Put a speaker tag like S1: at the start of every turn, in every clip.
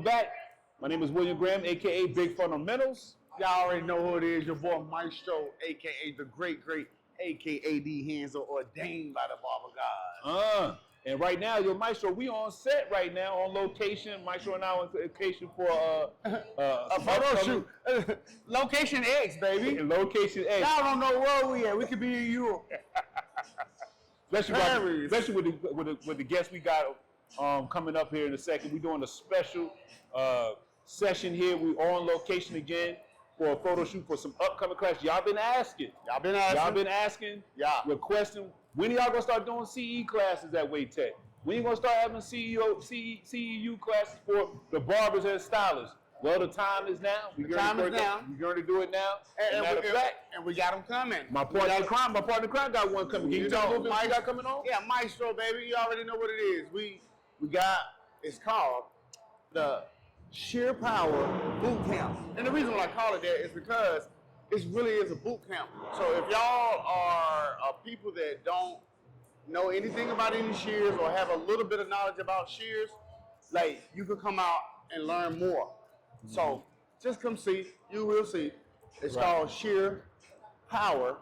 S1: back. My name is William Graham, a.k.a. Big Fundamentals.
S2: Y'all already know who it is. Your boy Maestro, a.k.a. the great, a.k.a. the hands are ordained by the Barber God.
S1: And right now, your Maestro, we on set right now, on location. Maestro and I on location for
S2: a photo shoot. Location X, baby.
S1: Location X.
S2: Y'all don't know where we at. We could be in Europe.
S1: Especially with the guests we got coming up here in a second. We're doing a special session here. We on location again for a photo shoot for some upcoming classes. Y'all been asking.
S2: Yeah.
S1: Requesting. When are y'all gonna start doing CE classes at Wake Tech? When you gonna start having CEU classes for the barbers and stylists? Well, the time is now. We're going to do it now.
S2: And we got them coming.
S1: My partner in crime got one coming. Can you tell me what you got coming on?
S2: Yeah, Maestro, baby. You already know what it is. We got, it's called the Shear Power Boot Camp. And the reason why I call it that is because it really is a boot camp. So if y'all are people that don't know anything about any shears or have a little bit of knowledge about shears, like, you can come out and learn more. So just come see. You will see. It's called Shear Power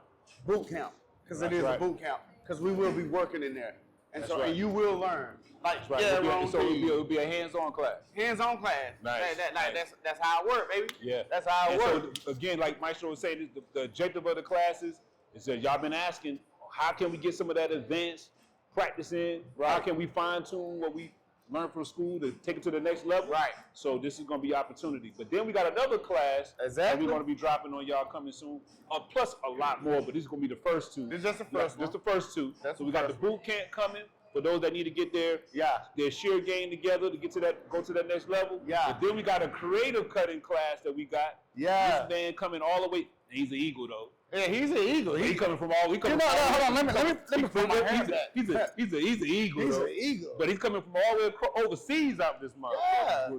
S2: Boot Camp because it is a boot camp because we will be working in there, and and you will learn. Like,
S1: it'll be a hands-on class.
S2: Hands-on class.
S1: Nice.
S2: That's how it works, baby.
S1: Yeah.
S2: That's how it works.
S1: So again, like Maestro was saying, the objective of the classes is that y'all been asking, how can we get some of that advanced practice in? Right. How can we fine-tune what we learn from school to take it to the next level?
S2: Right.
S1: So this is going to be opportunity. But then we got another class that we're going to be dropping on y'all coming soon. Plus a lot more, but this is going to be the first two.
S2: This is just the first one.
S1: Just the first two. So we got the boot camp coming for those that need to get their shear game together to get to that, go to that next level.
S2: Yeah.
S1: And then we got a creative cutting class that we got.
S2: Yeah.
S1: This man coming all the way. He's an eagle though.
S2: Yeah, he's an eagle.
S1: He's coming from all.
S2: Hold on. Let me put my hands back.
S1: He's an eagle.
S2: He's an eagle.
S1: But he's coming from all the way overseas out this month.
S2: Yeah.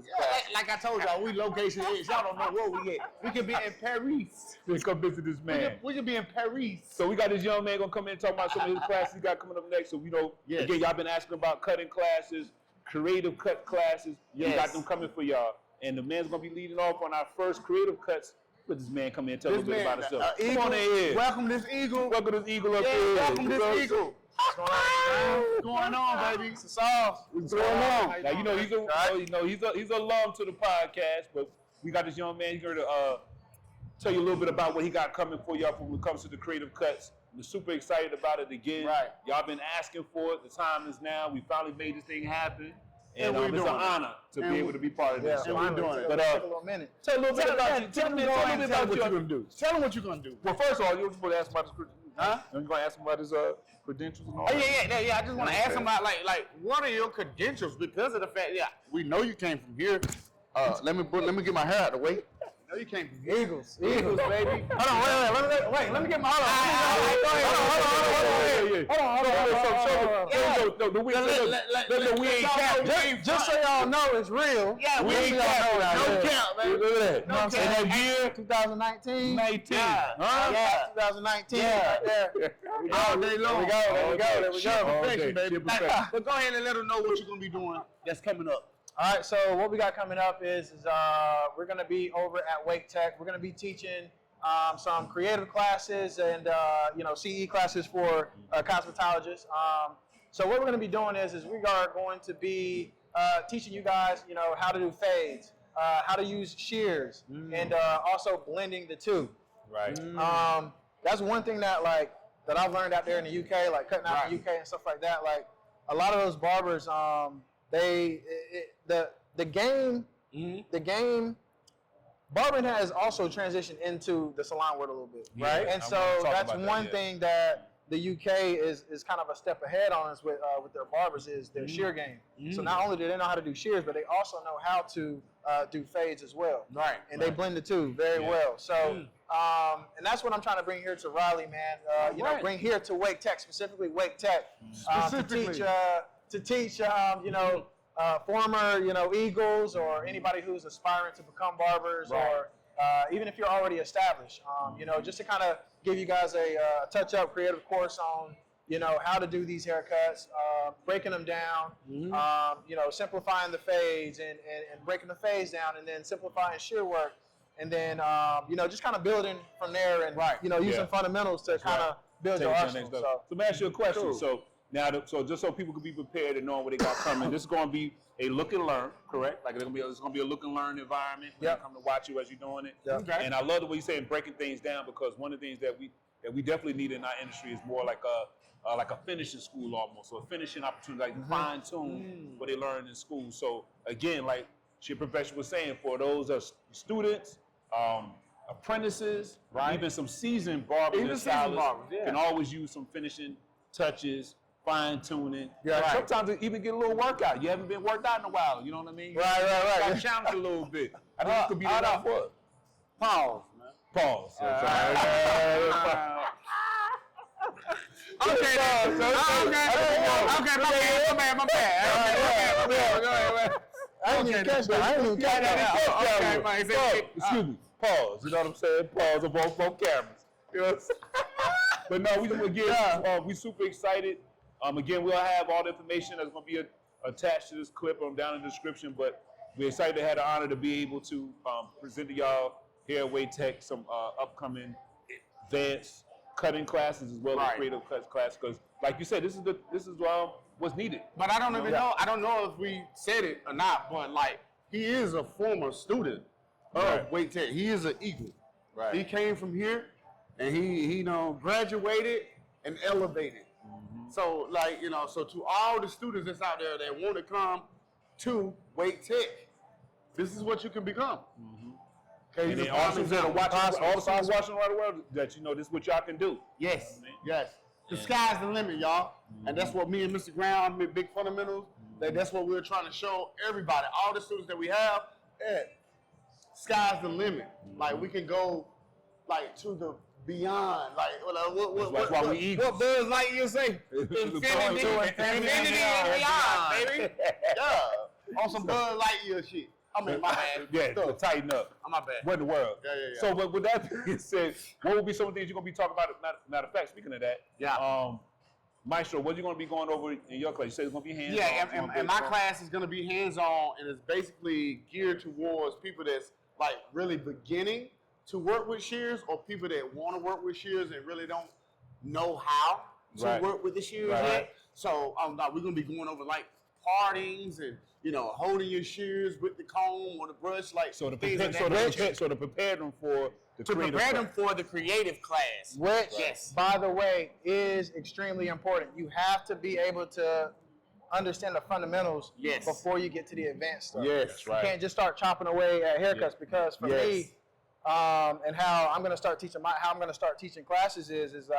S2: Like I told y'all, we location X. Y'all don't know where we at. We could be in Paris.
S1: Let's come visit this man.
S2: We could be in Paris.
S1: So we got this young man gonna come in and talk about some of his classes he got coming up next. So again, y'all been asking about cutting classes, creative cut classes. We got them coming for y'all. And the man's gonna be leading off on our first creative cuts. Let this man come in and tell us a little bit about himself.
S2: Come on in. Welcome this eagle.
S1: Welcome this eagle up here.
S2: Welcome this eagle. What's going on, baby? It's sauce.
S1: What's going on? Now he's a alum to the podcast, but we got this young man here to tell you a little bit about what he got coming for y'all when it comes to the creative cuts. We're super excited about it again.
S2: Right.
S1: Y'all been asking for it. The time is now. We finally made this thing happen. And
S2: it's
S1: an honor to be able to be part of this.
S2: And we're doing it.
S1: But tell a little bit about you. Tell me what you're going to do.
S2: Tell them what you're going to do.
S1: Well, first of all, you're supposed to ask him about his credentials. Huh? You're going to ask him about his credentials and all that?
S2: Yeah. I just want to ask him about, like, what are your credentials? Because of the fact, we know you came from here. Let me get my hair out of the way. No, you came from
S1: Eagles, baby.
S2: Hold on, wait. Let me get my Just so y'all know, it's real.
S1: Yeah, we ain't capping.
S2: No count, man.
S1: Look at that.
S2: No count.
S1: And that year,
S2: 2019.
S1: 19.
S2: Yeah, 2019. Right there. All day long. There we go.
S1: Shear Perfection, baby.
S2: But go ahead and let them know what you're going to be doing that's coming up.
S3: All right, so what we got coming up is we're going to be over at Wake Tech. We're going to be teaching some creative classes and CE classes for cosmetologists. So what we're going to be doing is we are going to be teaching you guys, how to do fades, how to use shears, and also blending the two.
S1: Right.
S3: That's one thing that I've learned out there in the UK, like cutting out in the UK and stuff like that. Like a lot of those barbers, the game, barbering has also transitioned into the salon world a little bit, right? And so that's one thing that the UK is kind of a step ahead on us with their barbers is their shear game. So not only do they know how to do shears, but they also know how to do fades as well.
S2: Right.
S3: And they blend the two very well. So and that's what I'm trying to bring here to Raleigh, man. Bring here to Wake Tech, specifically Wake Tech, to teach former, Eagles or anybody who's aspiring to become barbers or even if you're already established, just to kind of give you guys a touch-up creative course on you know, how to do these haircuts, breaking them down, you know, simplifying the fades and breaking the fades down, and then simplifying shear work, and then, you know, just kind of building from there and, you know, using fundamentals to kind of build your arsenal. So
S1: let me ask you a question. So now, so just so people can be prepared and know what they got coming, this is going to be a look and learn, correct? Like it's going to be a look and learn environment. Yep. Come to watch you as you're doing it. Yep. Okay. And I love the way you're saying breaking things down, because one of the things that we definitely need in our industry is more like a finishing school almost, so a finishing opportunity, like fine tune what they learn in school. So again, like Shear Perfection was saying, for those students, apprentices, even some seasoned barbers and stylists can always use some finishing touches, fine tuning. Sometimes it even get a little workout. You haven't been worked out in a while. You know what I mean? Right. Got challenged a little bit. I think it could be enough for
S2: Pause, man.
S1: Pause.
S2: Okay, my bad.
S3: I didn't even catch that.
S1: Excuse me. Pause. You know what I'm saying? Pause on both cameras. You know what I'm saying? But no, we super excited. Again, we'll have all the information that's going to be attached to this clip down in the description. But we're excited to have the honor to be able to present to y'all here at Wade Tech some upcoming advanced cutting classes as well as creative cuts classes. Because, like you said, this is what's needed.
S2: But I don't even know. I don't know if we said it or not. But like, he is a former student of Wade Tech. He is an Eagle. Right. He came from here, and he graduated and elevated. So like, so to all the students that's out there that want to come to Wade Tech, this is what you can become.
S1: Okay, and then also all the students watching around the world, that this is what y'all can do.
S2: Yes, yes. The sky's the limit, y'all. And that's what me and Mr. Brown, Big Fundamentals, that's what we're trying to show everybody, all the students that we have. Sky's the limit. Like, we can go like to the beyond. Like, what Buzz Lightyear say? Infinity and beyond, baby. Yeah, on some Buzz Lightyear shit. I mean, my bad.
S1: Yeah, tighten up.
S2: My bad.
S1: What in the world?
S2: Yeah.
S1: So, but with that being said, what will be some of the things you're going to be talking about? Matter of fact, speaking of that, Maestro, what are you going to be going over in your class? You said it's going to be hands-on.
S2: Yeah, and my class is going to be hands-on, and it's basically geared towards people that's like really beginning to work with shears, or people that want to work with shears and really don't know how to work with the shears yet. So we're going to be going over like partings and holding your shears with the comb or the brush, like
S1: to prepare them for
S2: the creative class.
S3: Which, by the way, is extremely important. You have to be able to understand the fundamentals before you get to the advanced stuff.
S1: Yes, right.
S3: You can't just start chopping away at haircuts because for me, and how I'm going to start teaching classes is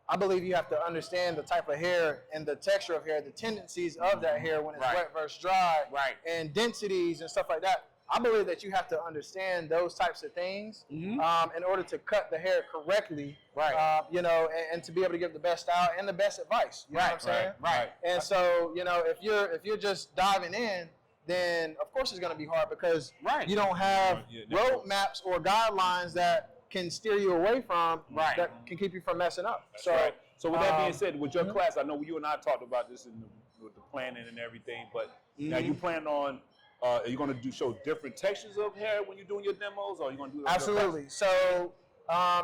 S3: I believe you have to understand the type of hair and the texture of hair, the tendencies of that hair when it's wet versus dry, and densities and stuff like that. I believe that you have to understand those types of things in order to cut the hair correctly, and to be able to give the best style and the best advice. You know what I'm saying?
S2: Right.
S3: And so, if you're just diving in, then of course it's going to be hard because you don't have road maps or guidelines that can steer you away from that can keep you from messing up.
S1: So with that being said, with your class, I know you and I talked about this with the planning and everything, but now you plan on, are you going to show different textures of hair when you're doing your demos, or are you going to do that?
S3: Absolutely. So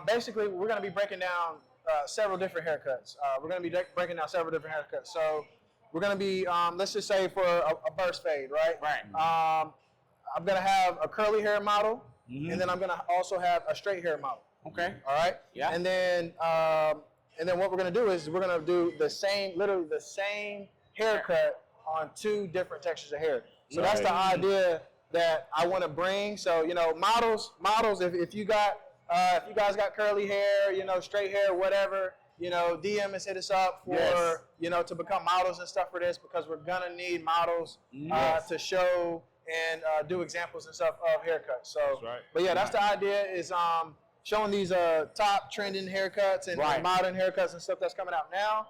S3: basically, we're going to be breaking down several different haircuts. So we're going to be, let's just say for a burst fade, right? I'm going to have a curly hair model, and then I'm going to also have a straight hair model.
S2: Okay.
S3: All right?
S2: Yeah.
S3: And then what we're going to do is we're going to do literally the same haircut on two different textures of hair. So that's the idea that I want to bring. So, models, if you guys got curly hair, straight hair, whatever, DM us, hit us up for, to become models and stuff for this, because we're going to need models to show and do examples and stuff of haircuts. So, but yeah, that's the idea is showing these top trending haircuts and modern haircuts and stuff that's coming out now.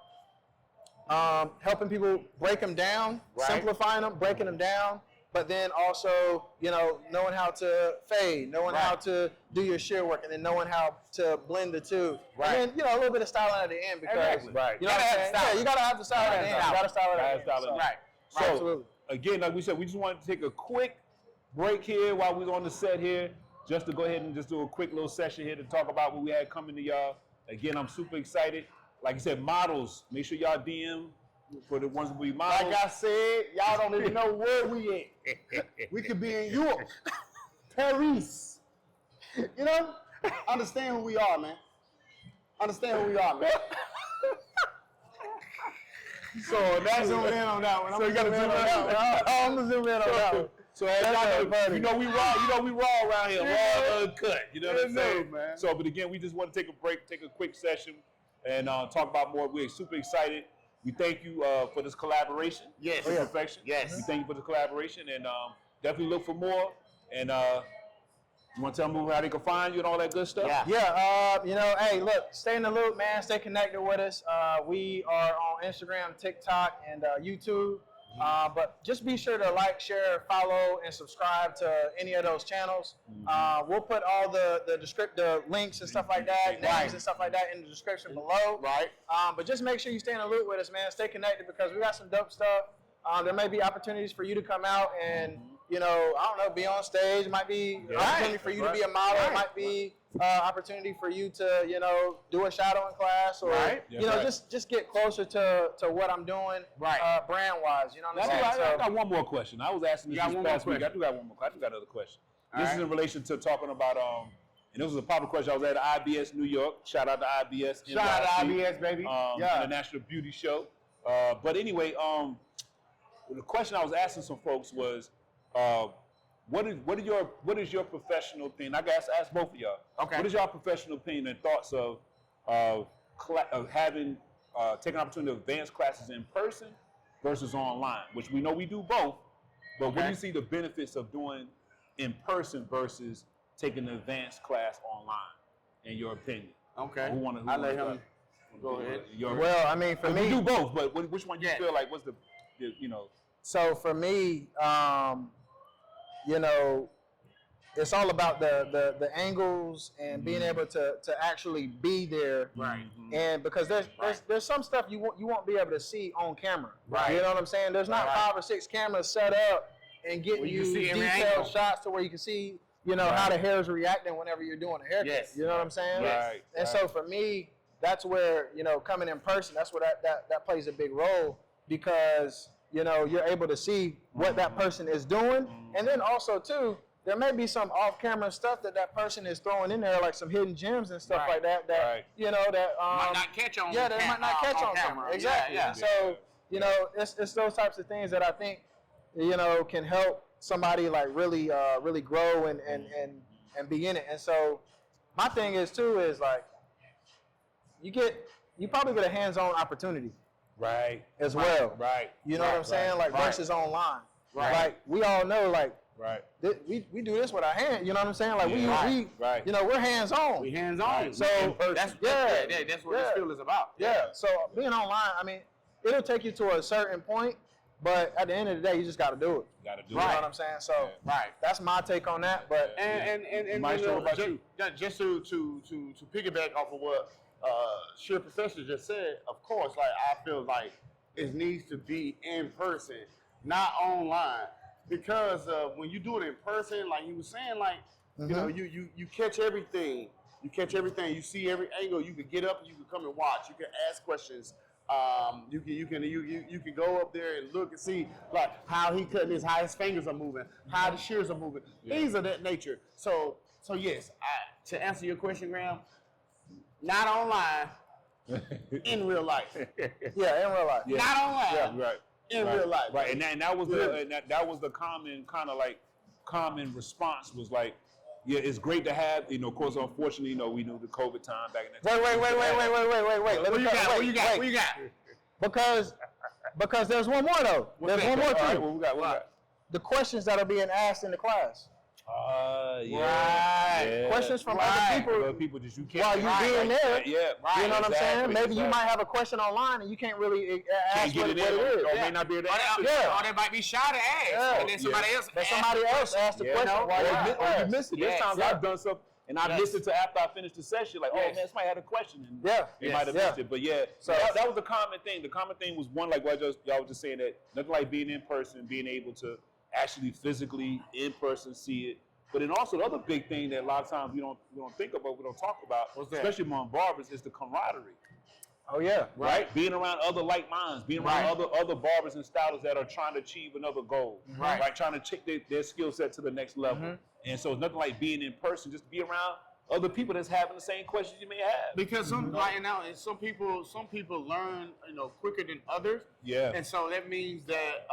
S3: Helping people break them down, simplifying them, breaking them down, but then also, knowing how to fade, knowing how to do your shear work, and then knowing how to blend the two.
S2: Right.
S3: And then, a little bit of styling at the end because,
S2: Exactly.
S1: Right.
S3: you know what I'm saying? Yeah, you got to have the style at the end. You got to style it at the end.
S1: Style it.
S3: So,
S2: Right.
S1: So,
S3: absolutely.
S1: again, like we said, we just wanted to take a quick break here while we was on the set here, just to go ahead and just do a quick little session here to talk about what we had coming to y'all. Again, I'm super excited. Like I said, models, make sure y'all DM for the ones that we models.
S2: Like I said, y'all don't even know where we at. We could be in Europe, Paris. Understand who we are, man. Understand who we are, man. So that's zoom in on that one.
S1: So you gotta zoom in on that one.
S3: I'm going to zoom in on that one.
S1: So as y'all know, we raw around here, raw uncut. You know what I'm saying?
S2: Man.
S1: So, but again, we just want to take a break, take a quick session, and talk about more. We're super excited. We thank you for this collaboration.
S2: Yes.
S1: Shear Perfection.
S2: Yes.
S1: We thank you for the collaboration, and definitely look for more. And you want to tell them how they can find you and all that good stuff?
S2: Yeah.
S3: Hey, look, stay in the loop, man. Stay connected with us. We are on Instagram, TikTok, and YouTube. But just be sure to like, share, follow, and subscribe to any of those channels. We'll put all the links and stuff like that, names and stuff like that in the description below.
S2: Right.
S3: But just make sure you stay in the loop with us, man. Stay connected because we got some dope stuff. There may be opportunities for you to come out and, I don't know, be on stage. It might be an opportunity for you to be a model. It might be opportunity for you to, do a shadowing class or, just get closer to what I'm doing brand-wise. You know what I'm saying?
S1: I got one more question. I was asking this past week. I do got one more. I do got another question. This is in relation to talking about, and this was a popular question. I was at IBS New York. Shout out to IBS.
S2: Shout out to IBS, baby.
S1: International Beauty Show. But anyway, the question I was asking some folks was, what is your professional opinion? I guess ask both of y'all.
S2: Okay.
S1: What is your professional opinion and thoughts of having taking opportunity to advance classes in person versus online? Which we know we do both, but what do you see the benefits of doing in person versus taking an advanced class online? In your opinion?
S2: Okay.
S1: I let him
S2: go ahead.
S3: Well, I mean, for me,
S1: we do both, but which one you feel like what's the
S3: So for me, it's all about the angles and being able to actually be there.
S2: Right.
S3: And because there's some stuff you won't be able to see on camera.
S2: Right.
S3: You know what I'm saying? There's not 5 or 6 cameras set up and getting you detailed shots to where you can see, how the hair is reacting whenever you're doing a haircut.
S2: Yes.
S3: You know what I'm saying?
S1: Right.
S3: And so for me, that's where, coming in person, that's where that plays a big role because, you're able to see what that person is doing. And then also, too, there may be some off-camera stuff that person is throwing in there, like some hidden gems and stuff like that,
S2: might not catch on
S3: that might not catch on camera. Exactly.
S2: Yeah.
S3: So, it's those types of things that I think, can help somebody like really grow and be in it. And so my thing is too is like you probably get a hands-on opportunity.
S1: Right.
S3: As well.
S1: Right.
S3: You know what I'm saying? Like versus online.
S2: Right.
S3: Like we all know like
S1: right.
S3: We do this with our hands, you know what I'm saying? Like we we're hands-on.
S2: We hands-on.
S3: So
S2: that's what this field is about.
S3: Yeah. So being online, I mean, it'll take you to a certain point, but at the end of the day, you just got to do it.
S1: You got to do
S3: You know what I'm saying? So that's my take on that. But
S2: and
S1: Maestro, what about you?
S2: Just to piggyback off of what Shear Perfection just said, of course, like I feel like it needs to be in person, not online, because when you do it in person, like he was saying, like you catch everything. You catch everything. You see every angle. You can get up and you can come and watch. You can ask questions. You can go up there and look and see like how he cutting his, how his fingers are moving, how the shears are moving, things of that nature. So yes, to answer your question, Graham, not online, in real life.
S3: Yeah, in real life.
S1: Yeah.
S2: Not online.
S1: Yeah, right.
S2: In real life.
S1: Right, and that was the common kind of like common response was like, yeah, it's great to have, of course, unfortunately, we knew the COVID time back in that time.
S3: Wait.
S2: What you got?
S3: Because there's one more though. There's one more
S1: All right,
S3: too.
S1: what we got?
S3: The questions that are being asked in the class. Right. Questions from other people
S1: that you can't.
S3: While you being there.
S1: Yeah.
S3: You know what I'm saying? Maybe you might have a question online and you can't really ask what it is.
S1: Or may not be able to answer.
S2: Or they might be shy to ask. And then somebody else
S3: asked the question while
S1: you missed it. There's times I've done something. And I listened to after I finished the session, like, oh man, somebody had a question. And they might have missed it. But so that was the common thing. The common thing was one, like what y'all was just saying, that nothing like being in person, being able to actually physically in person see it. But then also the other big thing that a lot of times we don't think about, we don't talk about, especially among barbers, is the camaraderie.
S3: Oh yeah,
S1: right. Being around other like minds, being around other barbers and stylists that are trying to achieve another goal, right? Trying to take their skill set to the next level. And so it's nothing like being in person, just be around other people that's having the same questions you may have.
S2: Because some people learn, quicker than others.
S1: Yeah.
S2: And so that means that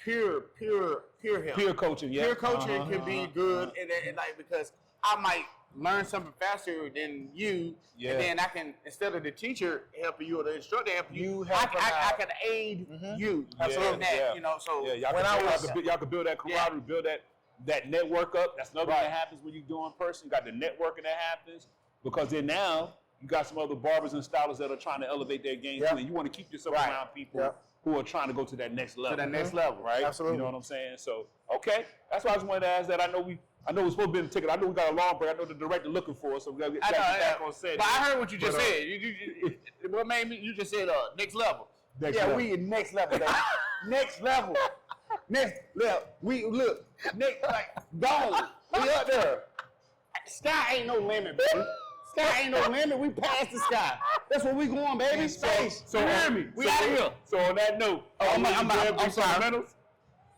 S2: peer help.
S1: Peer coaching,
S2: Peer coaching can be good, and because I might learn something faster than you, and then I can, instead of the teacher helping you or the instructor helping you, I can aid you.
S3: Absolutely.
S1: Y'all can build that camaraderie, build that network up. That's another thing that happens when you do in person. You got the networking that happens, because then now you got some other barbers and stylists that are trying to elevate their game too, and you want to keep yourself around people who are trying to go to that next level.
S2: To that next level,
S1: right?
S3: Absolutely.
S1: You know what I'm saying? So, okay. That's why I just wanted to ask that. I know we're supposed to be in the ticket. I know we got a long break. I know the director looking for us, so we got to get back on set.
S2: But I heard what you just said. What made me? You just said next level. We in next level, baby. Next level. Next level. Gone. We up there. Sky ain't no limit, baby. Sky ain't no limit. We past the sky. That's where we going, baby. Space.
S1: So you hear me? We out of here. So on that note, I'm sorry.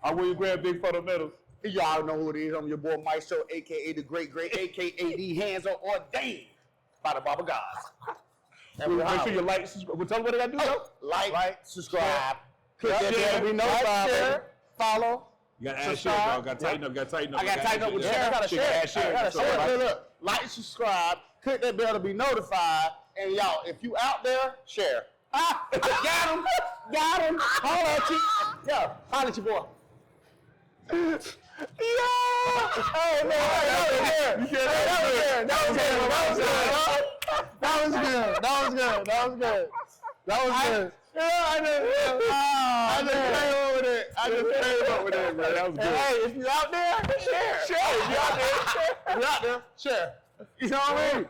S1: I will grab big fundamentals.
S2: Y'all know who it is. I'm your boy Maestro, aka the Great, aka the hands are ordained by the Barber gods.
S1: Make sure you like, subscribe. Tell them what they got to do, though.
S2: Like, subscribe,
S3: click that bell to be notified, follow.
S1: You got to add share, dog. Got to tighten up.
S2: I got to tighten up with share. I got to share. Look. Like, subscribe, click that bell to be notified. And y'all, if you out there, share. Got him. Holla at you. Yo, holla at your boy. That was good. I just came up with it, man. That was good. Hey, if you out there, share. If you out there, share. You know what I mean?